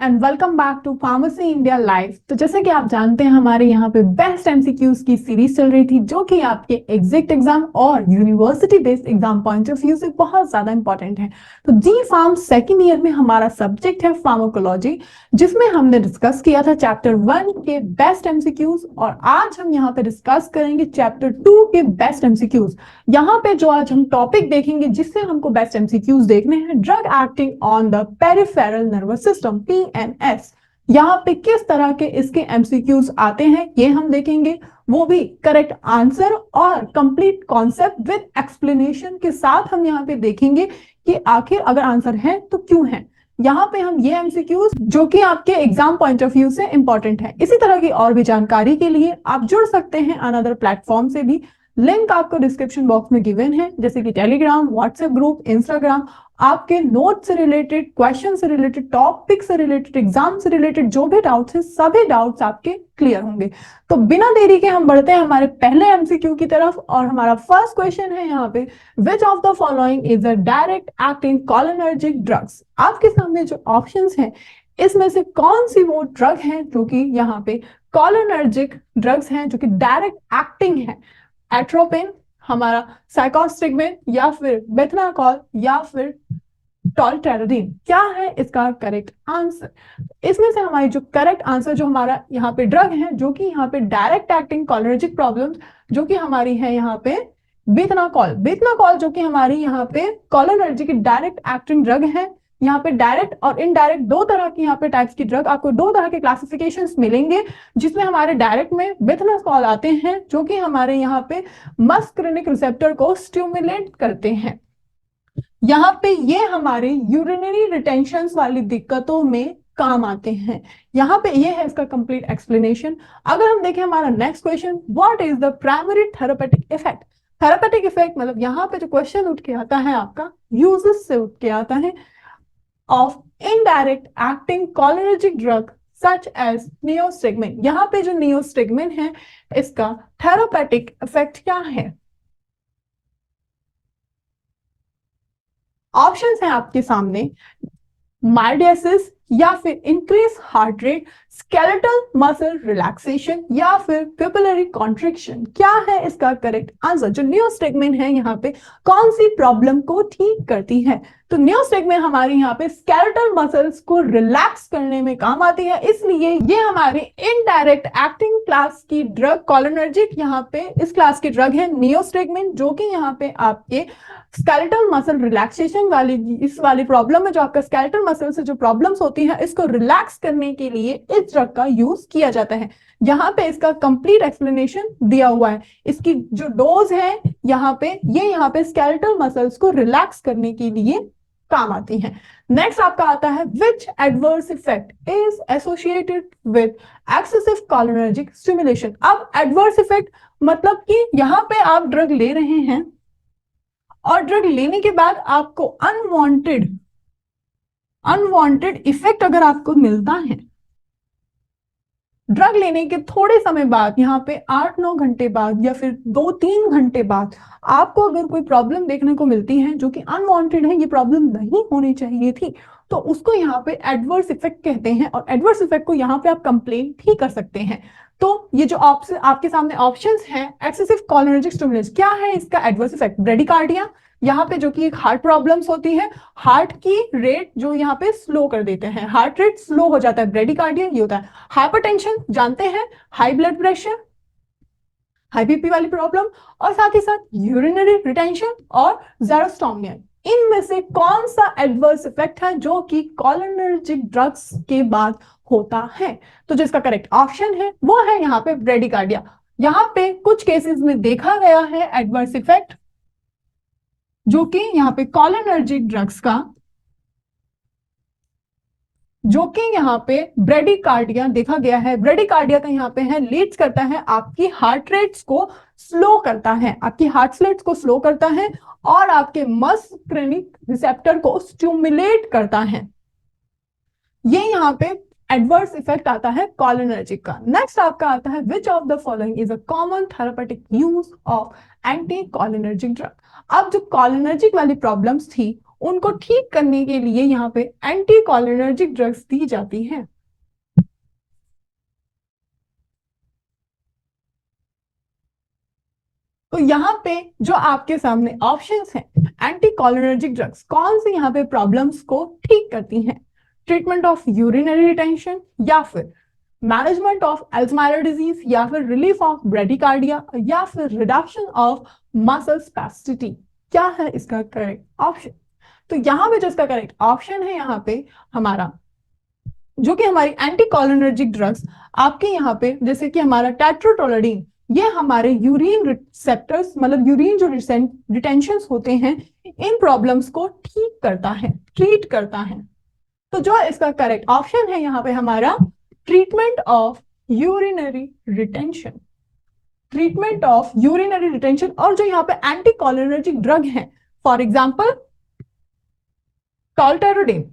And welcome back to pharmacy India live. तो जैसे कि आप जानते हैं हमारे यहाँ पे बेस्ट एमसीक्यूज की सीरीज चल रही थी जो कि आपके एग्जिट एग्जाम और university based exam point of view से बहुत ज्यादा इंपॉर्टेंट है। तो जी फार्म सेकेंड ईयर में हमारा सब्जेक्ट है फार्माकोलॉजी, जिसमें हमने डिस्कस किया था चैप्टर 1 के बेस्ट एमसीक्यूज और आज हम यहाँ पे डिस्कस करेंगे चैप्टर 2 के बेस्ट एमसीक्यूज। यहाँ पे जो आज हम टॉपिक देखेंगे जिससे हमको बेस्ट एमसीक्यूज देखने हैं, drug acting on the peripheral nervous system PNS. यहाँ पे किस तरह के इसके एमसीक्यूज आते हैं ये हम देखेंगे, वो भी करेक्ट आंसर और कंप्लीट कॉन्सेप्ट विद एक्सप्लेनेशन के साथ हम यहाँ पे देखेंगे कि आखिर अगर आंसर है तो क्यों है। यहाँ पे हम ये एमसीक्यूज जो कि आपके एग्जाम पॉइंट ऑफ व्यू से इंपॉर्टेंट है। इसी तरह की और भी जानकारी के लिए आप जुड़ सकते हैं अनदर प्लेटफॉर्म से भी, लिंक आपको डिस्क्रिप्शन बॉक्स में गिवन है, जैसे कि टेलीग्राम, व्हाट्सएप ग्रुप, इंस्टाग्राम। आपके नोट से रिलेटेड, क्वेश्चन से रिलेटेड, टॉपिक से रिलेटेड, एग्जाम से रिलेटेड जो भी डाउट्स हैं सभी डाउट्स आपके क्लियर होंगे। तो बिना देरी के हम बढ़ते हैं हमारे पहले एमसीक्यू की तरफ और हमारा फर्स्ट क्वेश्चन है यहाँ पे, which of the following is a direct acting cholinergic drugs. आपके सामने जो ऑप्शंस हैं इसमें से कौन सी वो ड्रग है जो कि यहाँ पे कोलिनर्जिक ड्रग्स हैं जो कि डायरेक्ट एक्टिंग है। एट्रोपिन, हमारा साइकोस्टिग्मेन, या फिर बेथनाकॉल, या फिर टॉलटेरेडिन। क्या है इसका करेक्ट आंसर? इसमें से हमारी जो करेक्ट आंसर जो हमारा यहाँ पे ड्रग है जो कि यहाँ पे डायरेक्ट एक्टिंग कोलिनर्जिक प्रॉब्लम्स जो कि हमारी है यहाँ पे बेथनाकॉल। बेथनाकॉल जो कि हमारी यहाँ पे कोलिनर्जिक की डायरेक्ट एक्टिंग ड्रग है। यहाँ पे डायरेक्ट और इनडायरेक्ट दो तरह की यहाँ पे टाइप्स की ड्रग, आपको दो तरह के क्लासिफिकेशंस मिलेंगे, जिसमें हमारे डायरेक्ट में बेथनाकॉल आते हैं जो कि हमारे यहाँ पे मस्करिनिक रिसेप्टर को स्टिमुलेट करते हैं। यहाँ पे ये हमारे यूरिनरी रिटेंशन वाली दिक्कतों में काम आते हैं। यहाँ पे ये है इसका कंप्लीट एक्सप्लेनेशन। अगर हम देखें हमारा next question, what is the primary therapeutic effect. Therapeutic effect मतलब यहाँ पे जो क्वेश्चन उठ के आता है आपका यूजेस से उठ के आता है of indirect acting cholinergic drug such as neostigmine। यहाँ पे जो neostigmine है इसका थेरापेटिक इफेक्ट क्या है? ऑप्शंस हैं आपके सामने, माइल्डियसिस, या फिर increase heart rate, skeletal muscle relaxation, या फिर पिपलरी कॉन्ट्रिक्शन। क्या है इसका करेक्ट आंसर? जो नियोस्टिग्मिन है यहाँ पे कौन सी प्रॉब्लम को ठीक करती है? तो नियोस्टिग्मिन हमारे यहाँ पे स्केलेटल मसल्स को रिलैक्स करने में काम आती है, इसलिए ये हमारे इनडायरेक्ट एक्टिंग क्लास की ड्रग कोलिनर्जिक यहाँ पे इस क्लास की ड्रग है नियोस्टिग्मिन, जो कि यहाँ पे आपके स्केलेटल मसल रिलैक्सेशन वाली इस वाली प्रॉब्लम है, जो आपका स्केलेटल मसल से जो प्रॉब्लम्स होती है इसको रिलैक्स करने के लिए इस ड्रग का यूज किया जाता है। यहाँ पे इसका कंप्लीट एक्सप्लेनेशन दिया हुआ है। इसकी जो डोज है यहाँ पे ये यहाँ पे स्केलेटल मसल्स को रिलैक्स करने के लिए काम आती है। नेक्स्ट आपका आता है, which adverse effect is associated with excessive cholinergic stimulation. अब एडवर्स इफेक्ट मतलब कि यहाँ पे आप ड्रग ले रहे हैं और ड्रग लेने के बाद आपको अनवांटेड इफेक्ट अगर आपको मिलता है ड्रग लेने के थोड़े समय बाद, यहाँ पे 8-9 घंटे बाद या फिर 2-3 घंटे बाद आपको अगर कोई प्रॉब्लम देखने को मिलती है जो कि अनवांटेड है, ये प्रॉब्लम नहीं होनी चाहिए थी, तो उसको यहाँ पे एडवर्स इफेक्ट कहते हैं और एडवर्स इफेक्ट को यहाँ पे आप कंप्लेन भी कर सकते हैं। तो ये जो ऑप्शन आपके सामने ऑप्शंस हैं, एक्सेसिव कोलिनर्जिक स्टिमुलेशन, क्या है इसका एडवर्स इफेक्ट? ब्रेडिकार्डिया, यहाँ पे जो कि एक हार्ट प्रॉब्लम्स होती है, हार्ट की रेट जो यहाँ पे स्लो कर देते हैं, हार्ट रेट स्लो हो जाता है, ब्रेडिकार्डिया ये होता है। हाइपरटेंशन जानते हैं, high blood pressure, high BP वाली प्रॉब्लम, और साथ ही साथ यूरिनरी रिटेंशन और ज़ेरोस्टोमिया। इनमें से कौन सा एडवर्स इफेक्ट है जो कि कोलिनर्जिक ड्रग्स के बाद होता है? तो जिसका करेक्ट ऑप्शन है वो है यहाँ पे ब्रेडिकार्डिया। यहाँ पे कुछ केसेस में देखा गया है एडवर्स इफेक्ट जो कि यहाँ पे कोलिनर्जिक ड्रग्स का, जो कि यहाँ पे ब्रेडिकार्डिया देखा गया है। ब्रेडिकार्डिया का यहाँ पे है लीड्स करता है आपकी हार्ट रेट्स को स्लो करता है, आपकी हार्ट रेट्स को स्लो करता है और आपके मस्करिनिक रिसेप्टर को स्टिमुलेट करता है। ये यहाँ पे एडवर्स इफेक्ट आता है कोलिनर्जिक का। नेक्स्ट आपका आता है, which of the following is a common therapeutic use of anti cholinergic drug. अब जो कोलिनर्जिक वाली प्रॉब्लम्स थी उनको ठीक करने के लिए यहाँ पे एंटी कोलिनर्जिक ड्रग्स दी जाती हैं। तो यहाँ पे जो आपके सामने ऑप्शंस हैं, एंटी कोलिनर्जिक ड्रग्स कौन सी यहाँ पे प्रॉब्लम्स को ठीक करती हैं? ट्रीटमेंट ऑफ यूरिनरी रिटेंशन, या फिर मैनेजमेंट ऑफ अल्जाइमर डिजीज, या फिर रिलीफ ऑफ ब्रेडिकार्डिया, या फिर रिडक्शन ऑफ मसल स्पैस्टिटी। क्या है इसका करेक्ट ऑप्शन? तो यहाँ पे जो इसका करेक्ट ऑप्शन है यहाँ पे हमारा, जो कि हमारी एंटी कोलिनर्जिक ड्रग्स आपके यहाँ पे जैसे कि हमारा टेट्राटोलोडीन, ये हमारे यूरिन रिसेप्टर्स मतलब यूरिन जो रिटेंशन होते हैं इन प्रॉब्लम्स को ठीक करता है, ट्रीट करता है। तो जो इसका करेक्ट ऑप्शन है यहाँ पे हमारा treatment of urinary retention, treatment of urinary retention. और जो यहाँ पे एंटी कोलिनर्जिक ड्रग है, फॉर एग्जाम्पल टॉल्टेरोडिन,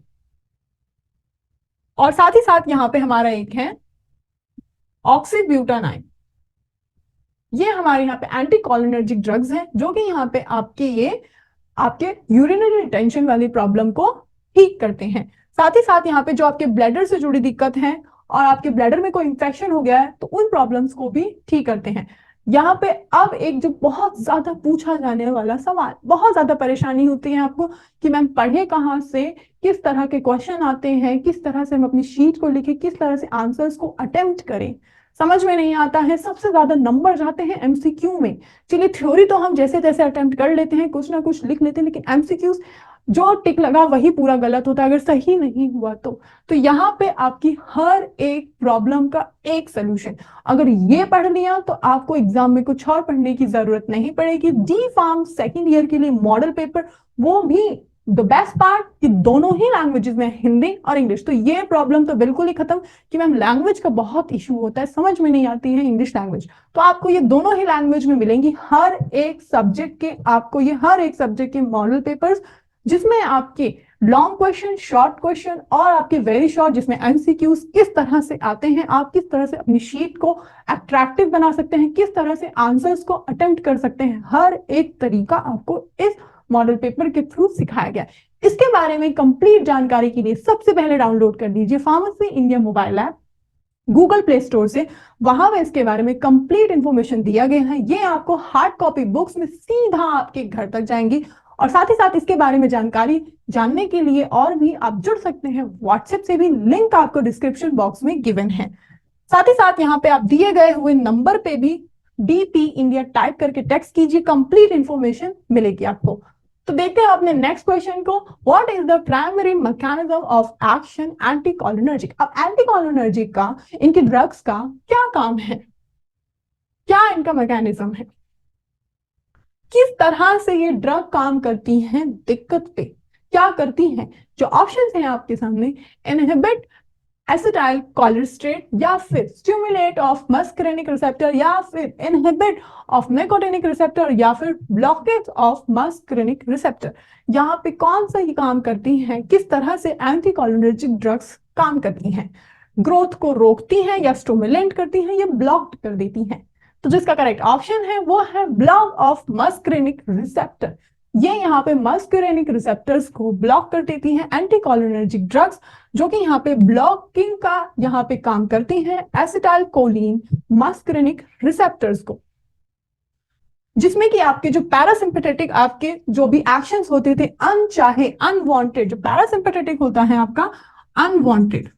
और साथ ही साथ यहाँ पे हमारा एक है ऑक्सीब्यूटानाइन। ये हमारे यहाँ पे एंटी कोलिनर्जिक ड्रग्स हैं जो कि यहाँ पे आपके यूरिनरी रिटेंशन वाली प्रॉब्लम को ठीक करते हैं। साथ ही साथ यहाँ पे जो आपके ब्लैडर से जुड़ी दिक्कत है और आपके ब्लैडर में कोई इंफेक्शन हो गया है तो उन प्रॉब्लम्स को भी ठीक करते हैं। यहाँ पे अब एक जो बहुत ज्यादा पूछा जाने वाला सवाल, बहुत ज्यादा परेशानी होती है आपको कि मैम पढ़े कहाँ से, किस तरह के क्वेश्चन आते हैं, किस तरह से हम अपनी शीट को लिखें, किस तरह से आंसर्स को अटेम्प्ट करें, समझ में नहीं आता है। सबसे ज्यादा नंबर जाते हैं एमसीक्यू में। चलिए थ्योरी तो हम जैसे तैसे अटेम्प्ट कर लेते हैं, कुछ ना कुछ लिख लेते हैं, लेकिन एमसीक्यूज जो टिक लगा वही पूरा गलत होता है अगर सही नहीं हुआ तो यहाँ पे आपकी हर एक प्रॉब्लम का एक सोल्यूशन, अगर ये पढ़ लिया तो आपको एग्जाम में कुछ और पढ़ने की जरूरत नहीं पड़ेगी। डी फार्म सेकेंड ईयर के लिए मॉडल पेपर, वो भी द बेस्ट पार्ट कि दोनों ही लैंग्वेजेस में, हिंदी और इंग्लिश। तो ये प्रॉब्लम तो बिल्कुल ही खत्म कि मैम लैंग्वेज का बहुत इशू होता है, समझ में नहीं आती है इंग्लिश लैंग्वेज, तो आपको ये दोनों ही लैंग्वेज में मिलेंगी। हर एक सब्जेक्ट के आपको ये हर एक सब्जेक्ट के मॉडल पेपर्स, जिसमें आपके लॉन्ग क्वेश्चन, शॉर्ट क्वेश्चन और आपके वेरी शॉर्ट जिसमें एमसीक्यूज किस तरह से आते हैं, आप किस तरह से अपनी शीट को अट्रैक्टिव बना सकते हैं, किस तरह से आंसर्स को अटेम्प्ट कर सकते हैं, हर एक तरीका आपको इस मॉडल पेपर के थ्रू सिखाया गया। इसके बारे में कंप्लीट जानकारी के लिए सबसे पहले डाउनलोड कर लीजिए pharmacy India mobile app Google play store से। वहां में इसके बारे में कंप्लीट इंफॉर्मेशन दिया गया है। ये आपको हार्ड कॉपी बुक्स में सीधा आपके घर तक जाएंगी। और साथ ही साथ इसके बारे में जानकारी जानने के लिए और भी आप जुड़ सकते हैं व्हाट्सएप से भी, लिंक आपको डिस्क्रिप्शन बॉक्स में गिवन है। साथ ही साथ यहाँ पे आप दिए गए हुए नंबर पे भी डीपी इंडिया टाइप करके टेक्स्ट कीजिए, कंप्लीट इंफॉर्मेशन मिलेगी आपको। तो देखते हैं अपने नेक्स्ट क्वेश्चन को, what is the primary mechanism of action anticholinergic. अब एंटीकोलिनर्जिक का, इनके ड्रग्स का क्या काम है, क्या इनका मैकेनिज्म है, किस तरह से ये ड्रग काम करती हैं, दिक्कत पे क्या करती हैं। जो ऑप्शंस हैं आपके सामने, इनहिबिट एसिटाइल कोलेस्ट्रेट, या फिर स्टिमुलेट ऑफ मस्करेनिक रिसेप्टर, या फिर इनहिबिट ऑफ निकोटिनिक रिसेप्टर, या फिर ब्लॉकेज ऑफ मस्करेनिक रिसेप्टर। यहाँ पे कौन सा ही काम करती हैं, किस तरह से एंटीकोलिनर्जिक ड्रग्स काम करती हैं, ग्रोथ को रोकती हैं या स्टिमुलेट करती हैं या ब्लॉक कर देती हैं। तो जिसका करेक्ट ऑप्शन है वो है ब्लॉक ऑफ मस्करेनिक रिसेप्टर। ये यहाँ पे मस्करेनिक रिसेप्टर्स को ब्लॉक कर देती हैं एंटीकोलिनर्जिक ड्रग्स, जो कि यहाँ पे ब्लॉकिंग का यहाँ पे काम करती हैं एसिटाइल कोलिन मस्करेनिक रिसेप्टर्स को, जिसमें कि आपके जो पैरासिम्पैथेटिक आपके जो भी एक्शंस होते थे अनचाहे, अनवांटेड, जो पैरासिम्पैथेटिक होता है आपका अनवांटेड,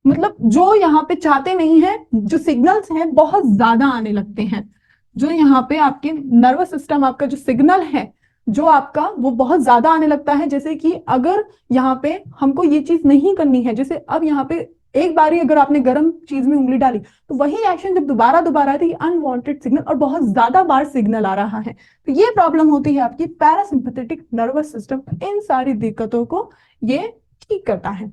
मतलब जो यहाँ पे चाहते नहीं है, जो सिग्नल्स हैं बहुत ज्यादा आने लगते हैं, जो यहाँ पे आपके नर्वस सिस्टम आपका जो सिग्नल है जो आपका वो बहुत ज्यादा आने लगता है। जैसे कि अगर यहाँ पे हमको ये चीज नहीं करनी है, जैसे अब यहाँ पे एक बारी अगर आपने गर्म चीज में उंगली डाली तो वही एक्शन जब दोबारा दोबारा आती है, अनवांटेड सिग्नल और बहुत ज्यादा बार सिग्नल आ रहा है, तो ये प्रॉब्लम होती है आपकी पैरासिम्पैथेटिक नर्वस सिस्टम। इन सारी दिक्कतों को ये ठीक करता है।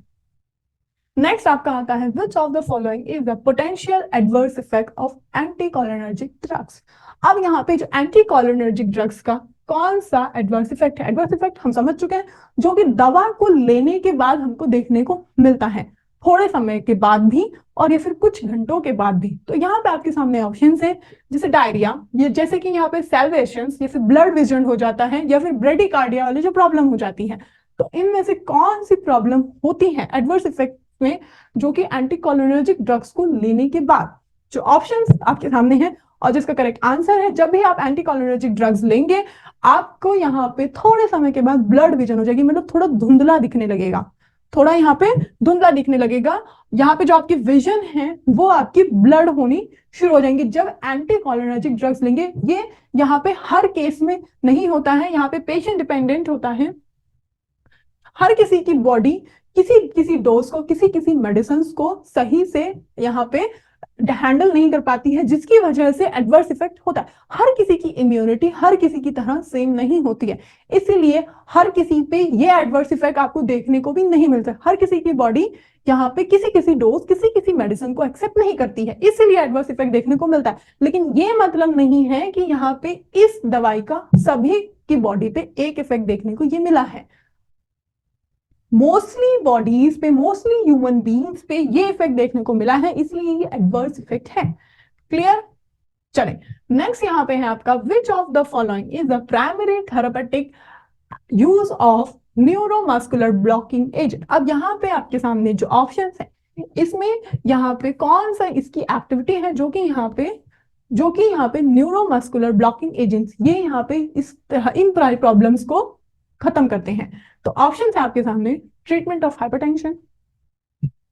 नेक्स्ट आपका आता है which of the following is the potential adverse effect of anticholinergic drugs। अब यहाँ पे जो एंटीकोलिनर्जिक ड्रग्स का कौन सा एडवर्स इफेक्ट है, एडवर्स इफेक्ट हम समझ चुके हैं, जो कि दवा को लेने के बाद हमको देखने को मिलता है। थोड़े समय के बाद भी और या फिर कुछ घंटों के बाद भी। तो यहाँ पे आपके सामने ऑप्शन है, जैसे डायरिया, ये जैसे कि यहाँ पे सेल्वेशंस या फिर ब्लड विजन हो जाता है या फिर ब्रेडिकार्डिया वाली जो प्रॉब्लम हो जाती है। तो इनमें से कौन सी प्रॉब्लम होती है एडवर्स इफेक्ट में, जो कि एंटीकोलिनर्जिक ड्रग्स को लेने के बाद? जो ऑप्शंस आपके सामने हैं और जिसका करेक्ट आंसर है, जब भी आप एंटीकोलिनर्जिक ड्रग्स लेंगे आपको यहाँ पे थोड़े समय के बाद ब्लड विजन हो जाएगी, मतलब थोड़ा धुंधला दिखने लगेगा, थोड़ा यहाँ पे धुंधला दिखने लगेगा। यहाँ पे जो आपकी विजन है वो आपकी ब्लड होनी शुरू हो जाएंगी जब एंटीकोलिनर्जिक ड्रग्स लेंगे। ये यहाँ पे हर केस में नहीं होता है, यहाँ पे पेशेंट डिपेंडेंट होता है। हर किसी की बॉडी किसी किसी डोज को, किसी किसी मेडिसिन को सही से यहाँ पे हैंडल नहीं कर पाती है, जिसकी वजह से एडवर्स इफेक्ट होता है। हर किसी की इम्यूनिटी हर किसी की तरह सेम नहीं होती है, इसीलिए हर किसी पे ये एडवर्स इफेक्ट आपको देखने को भी नहीं मिलता। हर किसी की बॉडी यहाँ पे किसी किसी डोज, किसी किसी मेडिसिन को एक्सेप्ट नहीं करती है, इसीलिए एडवर्स इफेक्ट देखने को मिलता है। लेकिन ये मतलब नहीं है कि यहाँ पे इस दवाई का सभी की बॉडी पे एक इफेक्ट देखने को ये मिला है। मोस्टली बॉडीज पे, मोस्टली ह्यूमन बीइंग्स पे ये इफेक्ट देखने को मिला है, इसलिए ये एडवर्स इफेक्ट है। क्लियर? चले नेक्स्ट यहाँ पे है आपका, which of the following is the primary therapeutic use of neuromuscular blocking agent? अब यहाँ पे आपके सामने जो ऑप्शन है, इसमें यहाँ पे कौन सा इसकी एक्टिविटी है जो कि यहाँ पे न्यूरोमस्कुलर ब्लॉकिंग एजेंट्स ये यहाँ पे इस तरह इन प्रॉब्लम्स को खत्म करते हैं। तो ऑप्शन है आपके सामने, treatment of hypertension,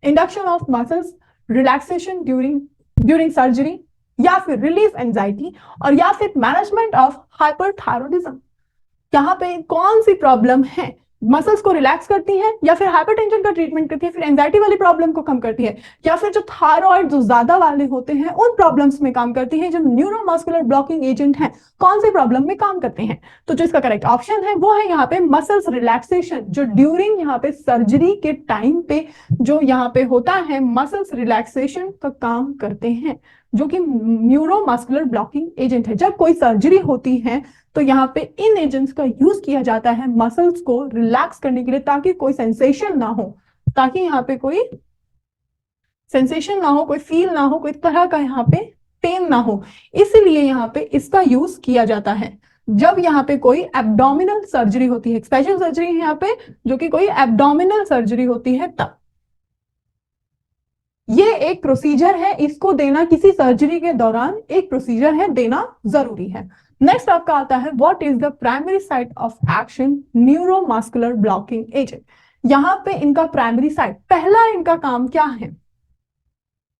induction of muscles relaxation during surgery, या फिर रिलीफ एंजाइटी, और या फिर मैनेजमेंट ऑफ हाइपरथायरॉयडिज्म। यहाँ पे कौन सी प्रॉब्लम है, मसल्स को रिलैक्स करती है, या फिर हाइपरटेंशन का ट्रीटमेंट करती है, फिर एंजाइटी वाली प्रॉब्लम को कम करती है, या फिर जो थायराइड जो ज्यादा वाले होते हैं उन प्रॉब्लम्स में काम करती है? जो न्यूरोमस्कुलर ब्लॉकिंग एजेंट है कौन से प्रॉब्लम में काम करते हैं? तो जो इसका करेक्ट ऑप्शन है वो है यहाँ पे मसल्स रिलैक्सेशन, जो ड्यूरिंग यहाँ पे सर्जरी के टाइम पे जो यहाँ पे होता है मसल्स रिलैक्सेशन का काम करते हैं, जो कि न्यूरोमस्कुलर ब्लॉकिंग एजेंट है। जब कोई सर्जरी होती है तो यहाँ पे इन एजेंट्स का यूज किया जाता है मसल्स को रिलैक्स करने के लिए, ताकि कोई सेंसेशन ना हो, ताकि यहाँ पे कोई सेंसेशन ना हो, कोई फील ना हो, कोई तरह का यहाँ पे पेन ना हो, इसलिए यहाँ पे इसका यूज किया जाता है जब यहाँ पे कोई एब्डोमिनल सर्जरी होती है। स्पेशल सर्जरी है यहाँ पे, जो कि कोई एब्डोमिनल सर्जरी होती है तब। ये एक प्रोसीजर है, इसको देना किसी सर्जरी के दौरान एक प्रोसीजर है, देना जरूरी है। नेक्स्ट आपका आता है, what is the primary site of action neuromuscular blocking agent? यहाँ पे इनका प्राइमरी साइट, पहला इनका काम क्या है,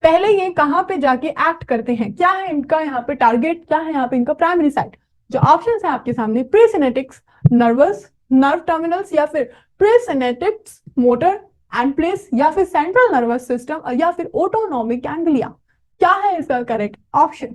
पहले ये कहां पे जाके एक्ट करते हैं, क्या है इनका यहाँ पे टारगेट, क्या है यहाँ पे इनका प्राइमरी साइट? जो ऑप्शन है आपके सामने, प्रीसिनेटिक्स नर्वस नर्व टर्मिनल्स, या फिर प्रीसिनेटिक्स मोटर एंड प्लेस, या फिर सेंट्रल नर्वस सिस्टम, और या फिर ऑटोनॉमिक गैंग्लिया। क्या है इसका करेक्ट ऑप्शन?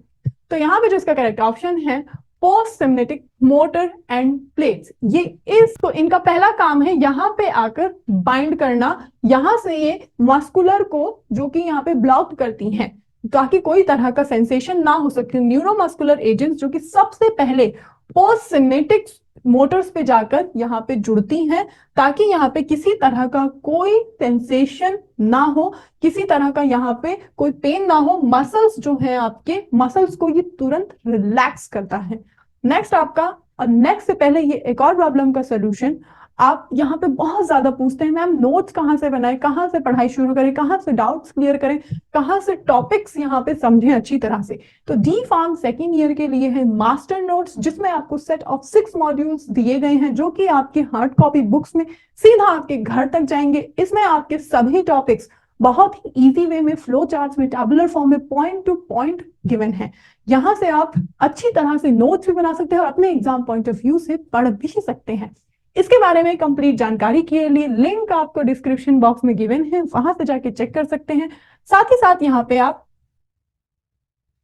तो यहाँ पे जो इसका करेक्ट ऑप्शन है, पोस्ट सिम्नेटिक मोटर एंड प्लेट्स। ये इसको इनका पहला काम है यहाँ पे आकर बाइंड करना, यहां से ये मस्कुलर को जो कि यहाँ पे ब्लॉक करती हैं, ताकि कोई तरह का सेंसेशन ना हो सके। न्यूरोमस्कुलर एजेंट्स जो कि सबसे पहले पोस्ट सिम्नेटिक मोटर्स पे जाकर यहाँ पे जुड़ती हैं, ताकि यहाँ पे किसी तरह का कोई सेंसेशन ना हो, किसी तरह का यहाँ पे कोई पेन ना हो। मसल्स जो है आपके मसल्स को ये तुरंत रिलैक्स करता है। नेक्स्ट आपका, और नेक्स्ट से पहले ये एक और प्रॉब्लम का सोल्यूशन, आप यहाँ पे बहुत ज्यादा पूछते हैं, मैम नोट्स कहाँ से बनाएं, कहाँ से पढ़ाई शुरू करें, कहाँ से डाउट्स क्लियर करें, कहाँ से टॉपिक्स यहाँ पे समझें अच्छी तरह से। तो डी फार्म सेकेंड ईयर के लिए है मास्टर नोट्स, जिसमें आपको सेट ऑफ 6 मॉड्यूल्स दिए गए हैं, जो कि आपके हार्ड कॉपी बुक्स में सीधा आपके घर तक जाएंगे। इसमें आपके सभी टॉपिक्स बहुत ही इजी वे में, फ्लो चार्ट्स में, टैबुलर फॉर्म में, पॉइंट टू पॉइंट गिवन है। यहां से आप अच्छी तरह से नोट्स भी बना सकते हैं और अपने एग्जाम पॉइंट ऑफ व्यू से पढ़ भी सकते हैं। इसके बारे में कंप्लीट जानकारी के लिए लिंक आपको डिस्क्रिप्शन बॉक्स में गिवन है, वहां से जाके चेक कर सकते हैं। साथ ही साथ यहाँ पे आप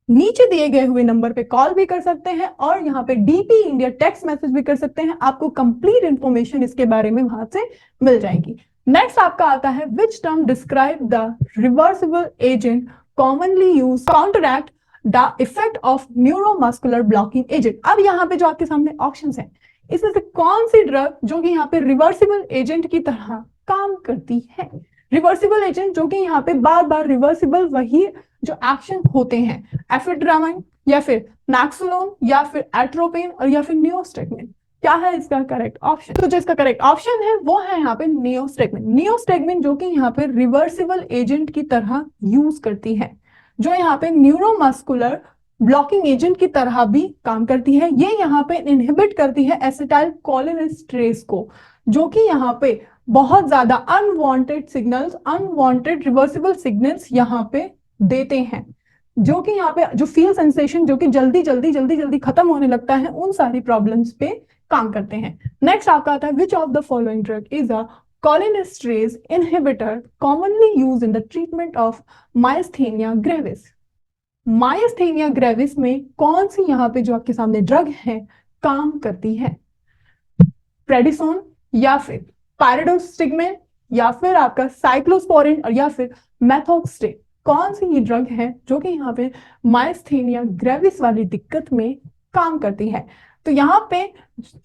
नीचे दिए गए हुए नंबर पे कॉल भी कर सकते हैं और यहाँ पे डीपी इंडिया टेक्स्ट मैसेज भी कर सकते हैं। आपको कंप्लीट इंफॉर्मेशन इसके बारे में वहां से मिल जाएगी। नेक्स्ट आपका आता है, which term describe the reversible agent commonly use counteract the effect of neuromuscular blocking agent? अब यहाँ पे जो आपके सामने ऑप्शंस हैं, इसमें से कौन सी ड्रग जो कि यहाँ पे रिवर्सिबल एजेंट की तरह काम करती है? रिवर्सिबल एजेंट जो कि यहाँ पे बार बार रिवर्सिबल वही जो एक्शन होते हैं, एफेड्रामाइन या फिर नैक्सोलोन या फिर एट्रोपिन और या फिर नियोस्टेगमिन। क्या है इसका करेक्ट ऑप्शन? तो जो इसका करेक्ट ऑप्शन है वो है यहाँ पे नियोस्टेगमिन। नियोस्टेगमिन जो कि यहाँ पे रिवर्सिबल एजेंट की तरह यूज करती है, जो यहाँ पे न्यूरोमस्कुलर ब्लॉकिंग एजेंट की तरह भी काम करती है। ये यहाँ पे इनहिबिट करती है एसिटाइल कोलिनेस्टरेज को, जो कि यहाँ पे बहुत ज्यादा unwanted signals, unwanted reversible signals यहाँ पे देते हैं, जो कि यहाँ पे जो फील सेंसेशन जो कि जल्दी जल्दी जल्दी जल्दी खत्म होने लगता है, उन सारी प्रॉब्लम्स पे काम करते हैं। नेक्स्ट आपका आता है which of the following drug is a cholinesterase inhibitor commonly used in the treatment of myasthenia gravis। Myasthenia gravis में कौन सी यहाँ पे जो आपके सामने ड्रग है काम करती है? प्रेडिसोन या फिर पायरिडोस्टिगमेन या फिर आपका साइक्लोस्पोरिन और या फिर मेथोक्स्टेट। कौन सी ये ड्रग है जो कि यहाँ पे मायस्थेनिया ग्रेविस वाली दिक्कत में काम करती है? तो यहाँ पे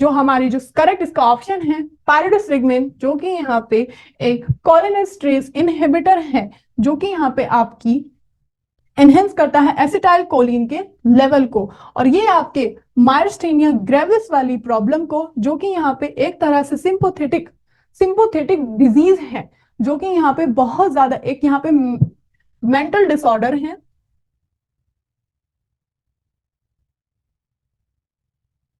जो हमारी जो करेक्ट इसका ऑप्शन है पायरिडोस्टिगमेन, जो कि यहाँ पे एक कोलिनेस्टरेज इनहिबिटर है, जो कि यहाँ पे आपकी एनहेंस करता है एसिटाइल कोलिन के लेवल को, और ये आपके मायस्थेनिया ग्रेविस वाली प्रॉब्लम को, जो कि यहाँ पे एक तरह से सिंपोथेटिक डिजीज है, जो कि यहाँ पे बहुत ज्यादा एक यहाँ पे मेंटल डिसऑर्डर है।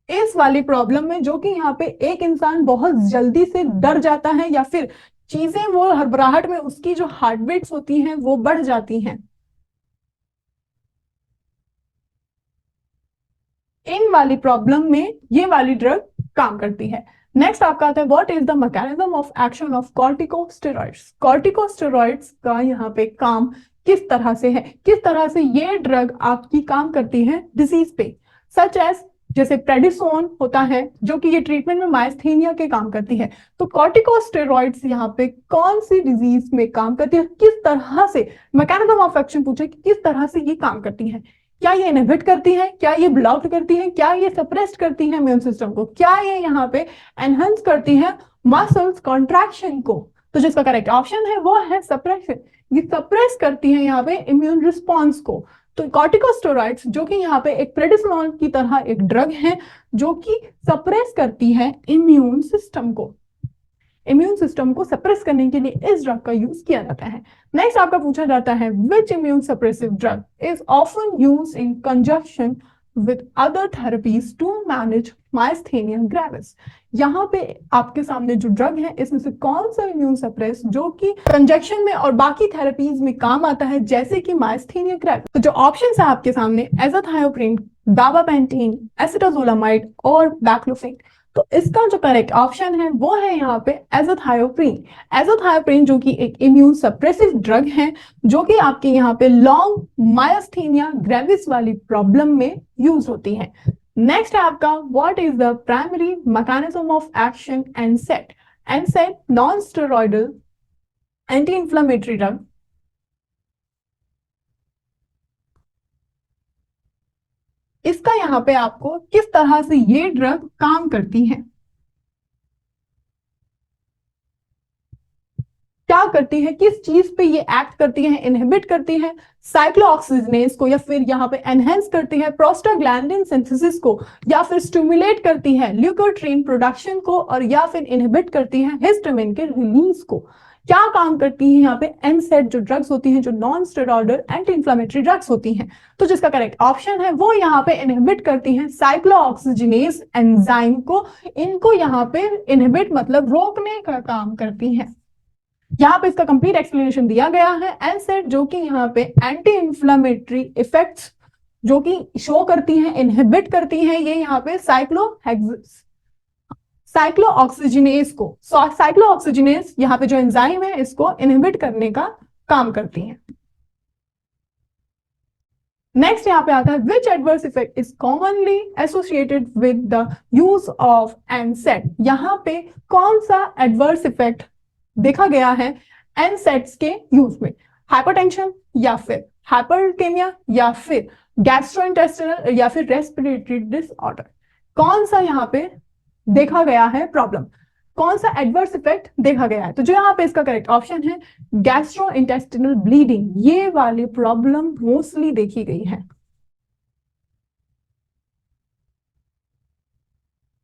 इस वाली प्रॉब्लम में जो कि यहाँ पे एक इंसान बहुत जल्दी से डर जाता है या फिर चीजें वो हड़बड़ाहट में उसकी जो हार्ट बीट्स होती हैं वो बढ़ जाती हैं, इन वाली प्रॉब्लम में ये वाली ड्रग काम करती है। नेक्स्ट आपका आता है what is the mechanism of action of corticosteroids. Corticosteroids का यहाँ पे काम किस तरह से है, किस तरह से ये ड्रग आपकी काम करती है डिजीज पे, सच एज जैसे प्रेडिसोन होता है जो कि ये ट्रीटमेंट में मायस्थेनिया के काम करती है। तो कॉर्टिकोस्टेरॉइड्स यहाँ पे कौन सी डिजीज में काम करती है, किस तरह से मैकेनिज्म ऑफ एक्शन पूछे कि किस तरह से ये काम करती है? क्या ये इनहिबिट करती है, क्या ये ब्लॉक करती है, क्या ये सप्रेस करती है इम्यून सिस्टम को, क्या ये यहाँ पे एनहांस करती है मसल्स कॉन्ट्रैक्शन को? तो जिसका करेक्ट ऑप्शन है वो है सप्रेशन। ये सप्रेस करती है यहाँ पे इम्यून रिस्पॉन्स को। तो कॉर्टिकोस्टेरॉइड्स जो कि यहाँ पे एक प्रेडिसोन की तरह एक ड्रग है, जो कि सप्रेस करती है इम्यून सिस्टम को। इम्यून सिस्टम को सप्रेस करने के लिए इस ड्रग का यूज किया जाता है। नेक्स्ट आपका पूछा जाता है which immunosuppressive drug is often used in conjunction with other therapies to manage myasthenia gravis. यहाँ पे आपके सामने जो ड्रग है इसमें से कौन सा इम्यून सप्रेस जो कि कंजक्शन में और बाकी थेरेपीज में काम आता है, जैसे कि मायस्थेनिया ग्रेविस? तो जो ऑप्शंस है आपके सामने एजाथायोप्रिन, गाबापेंटीन, एसिटाजोलामाइड और बैक्लोफेन। तो इसका जो करेक्ट ऑप्शन है वो है यहाँ पे एजाथायोप्रिन। एजाथायोप्रिन जो कि एक इम्यून सप्रेसिव ड्रग है, जो कि आपके यहाँ पे लॉन्ग मायस्थेनिया ग्रेविस वाली प्रॉब्लम में यूज होती है। नेक्स्ट है आपका what is the primary mechanism of action एनसेड। एनसेड non steroidal anti inflammatory drug. इसका यहाँ पे आपको किस तरह से ये ड्रग काम करती है, क्या करती है, किस चीज पे ये एक्ट करती है? इनहिबिट करती है साइक्लोऑक्सीजनेस को, या फिर यहाँ पे एनहेंस करती है प्रोस्टाग्लैंडिन सिंथेसिस को, या फिर स्टिमुलेट करती है ल्यूकोट्रीन प्रोडक्शन को, और या फिर इनहिबिट करती है हिस्टामिन के रिलीज को? क्या काम करती है यहाँ पे एनसेड जो ड्रग्स होती हैं, जो non steroidal anti inflammatory drugs होती हैं? तो जिसका करेक्ट ऑप्शन है वो यहाँ पे इनहिबिट करती हैं साइक्लोऑक्सीजनेस एंजाइम को। इनको यहाँ पे इनहिबिट मतलब रोकने का काम करती हैं। यहाँ पे इसका कंप्लीट एक्सप्लेनेशन दिया गया है। एनसेड जो कि यहाँ पे एंटी इंफ्लेमेटरी इफेक्ट्स जो कि शो करती हैं, इनहिबिट करती हैं, ये यहाँ पे साइक्लोऑक्सीजनेस को, साइक्लोऑक्सीजनेस यहाँ पे जो एंजाइम है इसको इनहिबिट करने का काम करती हैं। नेक्स्ट यहाँ पे आता है which adverse effect is commonly associated with the use of NSAID. यहाँ पे कौन सा एडवर्स इफेक्ट देखा गया है एनसेड्स के यूज में? हाइपरटेंशन या फिर हाइपरकेमिया या फिर गैस्ट्रोइंटेस्टिनल या फिर रेस्पिरेटरी डिसऑर्डर? कौन सा यहाँ पे देखा गया है प्रॉब्लम? कौन सा एडवर्स इफेक्ट देखा गया है? तो जो यहाँ पे इसका करेक्ट ऑप्शन है गैस्ट्रो इंटेस्टिनल ब्लीडिंग, ये वाली प्रॉब्लम मोस्टली देखी गई है।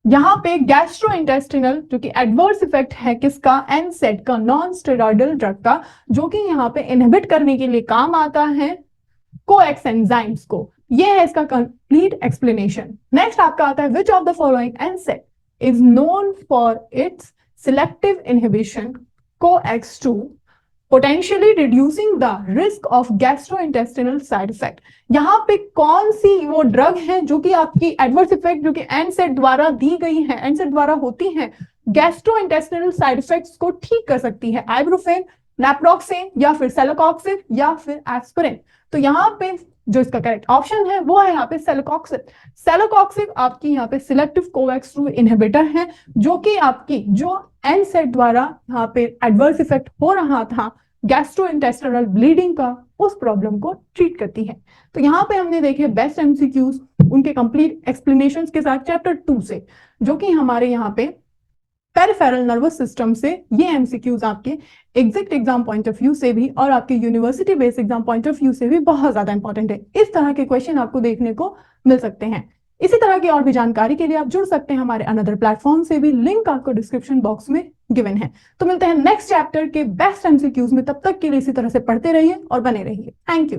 यहाँ पे गैस्ट्रो इंटेस्टिनल जो कि एडवर्स इफेक्ट है किसका, एनसेड का, नॉन स्टेरॉइडल ड्रग का, जो कि यहाँ पे इनहिबिट करने के लिए काम आता है कोएक्स एंजाइम्स को। ये है इसका कंप्लीट एक्सप्लेनेशन। नेक्स्ट आपका आता है which of the following एनसेड is known for its selective inhibition COX-2 potentially reducing the risk of gastrointestinal side effect. यहाँ पे कौन सी वो ड्रग है जो कि आपकी एडवर्स इफेक्ट जो कि एनसेड द्वारा दी गई है, एनसेड द्वारा होती है, गैस्ट्रोइंटेस्टिनल साइड इफेक्ट्स को ठीक कर सकती है? आइब्रोफेन, नेप्रोक्सेन या फिर सेलोकॉक्सिब या फिर एस्पिरिन? तो यहाँ पे जो इसका करेक्ट ऑप्शन है वो है यहाँ पे सेलोकॉक्सिब। सेलोकॉक्सिब आपकी यहाँ पे सिलेक्टिव COX-2 इनहिबिटर है, जो कि आपकी जो एनसेड द्वारा यहाँ पे एडवर्स इफेक्ट हो रहा था गैस्ट्रोइंटेस्टिनल ब्लीडिंग का, उस प्रॉब्लम को ट्रीट करती है। तो यहाँ पे हमने देखे बेस्ट एमसीक्यूज उनके कंप्लीट एक्सप्लेनेशंस के साथ चैप्टर 2 से, जो कि हमारे यहाँ पे पेरिफेरल नर्वस सिस्टम से ये एमसीक्यूज आपके exact exam point of view से भी और आपके university based exam point of view से भी बहुत ज्यादा इंपॉर्टेंट है। इस तरह के क्वेश्चन आपको देखने को मिल सकते हैं। इसी तरह की और भी जानकारी के लिए आप जुड़ सकते हैं हमारे अनदर प्लेटफॉर्म से भी, लिंक आपको डिस्क्रिप्शन बॉक्स में गिवन है। तो मिलते हैं नेक्स्ट चैप्टर के बेस्ट एमसीक्यूज में, तब तक के लिए इसी तरह से पढ़ते रहिए और बने रहिए। Thank you.